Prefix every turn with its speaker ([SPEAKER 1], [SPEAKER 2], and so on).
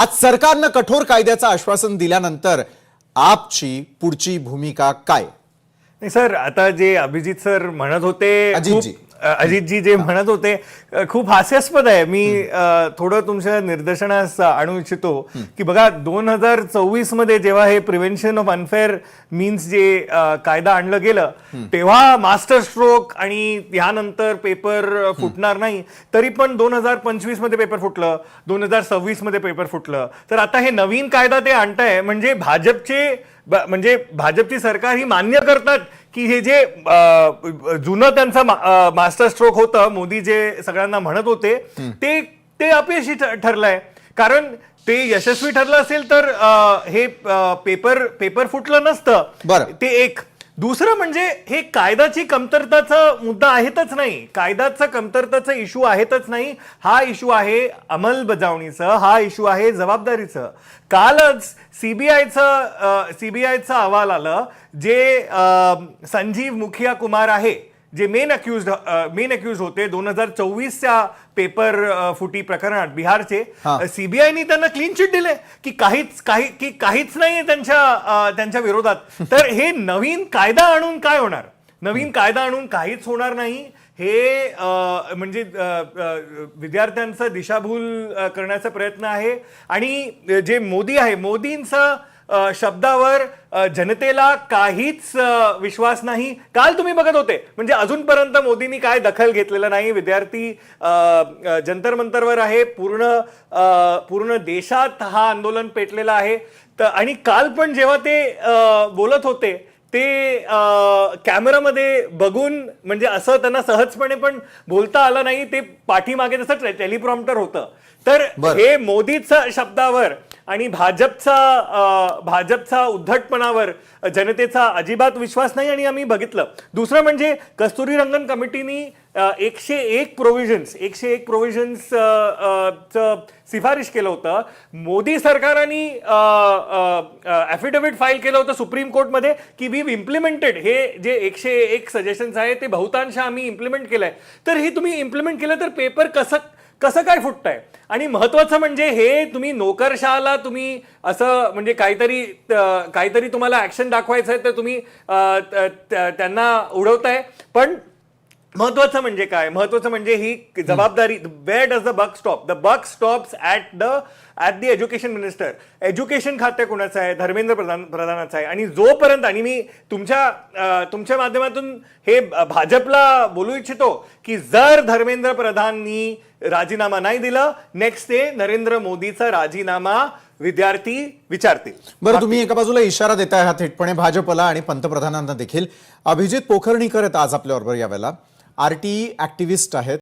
[SPEAKER 1] आज सरकारनं कठोर कायद्याचं आश्वासन दिल्यानंतर आपची पुढची भूमिका काय?
[SPEAKER 2] नाही सर, आता जे अभिजित सर म्हणत होते, अजितजी जे म्हणत होते खूप हास्यास्पद आहे. मी थोडं तुमच्या निदर्शनास आणू इच्छितो की बघा 2024 मध्ये जेव्हा हे प्रिव्हेन्शन ऑफ अनफेअर मीन्स जे कायदा आणलं गेलं तेव्हा मास्टर स्ट्रोक आणि यानंतर पेपर फुटणार नाही, तरी पण 2025 मध्ये पेपर फुटलं, 2026 मध्ये पेपर फुटलं. तर आता हे नवीन कायदा ते आणताय म्हणजे भाजपची सरकार ही मान्य करतात की हे जे जुनं त्यांचा मास्टर स्ट्रोक होतं, मोदी जे सगळ्यांना म्हणत होते ते अपयशी ठरलंय. कारण ते यशस्वी ठरलं असेल तर हे पेपर फुटलं नसतं. ते एक. दुसरं म्हणजे हे कायद्याची कमतरताचा मुद्दा आहेतच नाही, कायद्याचा कमतरताचा इश्यू आहेतच नाही. हा इश्यू आहे अंमलबजावणीचा, हा इश्यू आहे जबाबदारीचं. कालच सीबीआयचा अहवाल आलं, जे संजीव मुखिया कुमार आहे, जे मेन अक्यूज होते 2024च्या पेपर फुटी प्रकरणात बिहारचे. सीबीआयनी त्यांना क्लीन चिट दिले की काहीच नाही त्यांच्या विरोधात. तर हे नवीन कायदा आणून काय होणार? नवीन कायदा आणून काहीच होणार नाही. हे म्हणजे विद्यार्थ्यांचा दिशाभूल करण्याचा प्रयत्न आहे. आणि जे मोदी आहे, मोदींचं शब्दावर जनतेला काहीच विश्वास नाही. काल तुम्ही बघत होते, म्हणजे अजूनपर्यंत मोदींनी काय दखल घेतलेलं नाही. विद्यार्थी जंतर मंतरवर आहे, पूर्ण देशात हा आंदोलन पेटलेला आहे. आणि काल पण जेव्हा ते बोलत होते ते कॅमेरामध्ये बघून, म्हणजे असं त्यांना सहजपणे पण बोलता आलं नाही, ते पाठीमागे तसं टेलिप्रॉम्प्टर होतं. तर हे मोदीच्या शब्दावर आणि भाजपचा उद्धटपणावर जनतेचा अजिबात विश्वास नाही. आणि आम्ही बघितलं. दुसरं म्हणजे कस्तुरीरंगन कमिटीनी 101 प्रोव्हिजन्स शिफारिश केलं होतं. मोदी सरकारने ॲफिडेव्हिट फाईल केलं होतं सुप्रीम कोर्टमध्ये की वी इम्प्लिमेंटेड, हे जे 101 सजेशन्स आहे ते बहुतांश आम्ही इम्प्लिमेंट केलंय. तर हे तुम्ही इम्प्लिमेंट केलं तर पेपर कसं काय फुटतंय? आणि महत्वाचं म्हणजे हे तुम्ही नोकरशहाला तुम्ही असं म्हणजे काहीतरी तुम्हाला ऍक्शन दाखवायचं आहे तर तुम्ही त्यांना उडवताय. पण महत्वाचं म्हणजे काय? महत्वाचं म्हणजे ही जबाबदारी. Where does the buck stop? The buck stops at the education minister. Education खाते कोणाचं आहे? धर्मेंद्र प्रधानाचं आहे. आणि जोपर्यंत, आणि मी तुमच्या माध्यमातून हे भाजपला बोलू इच्छितो की जर धर्मेंद्र प्रधाननी राजीनामा नाही दिलं, नेक्स्ट डे नरेंद्र मोदीचा राजीनामा विद्यार्थी विचारतील.
[SPEAKER 1] बरं, तुम्ही एका बाजूला इशारा देताय हा थेटपणे भाजपला आणि पंतप्रधानांना देखील. अभिजित पोखरणीकर आज आपल्याबरोबर यावेळेला RTE ऍक्टिव्हिस्ट आहेत.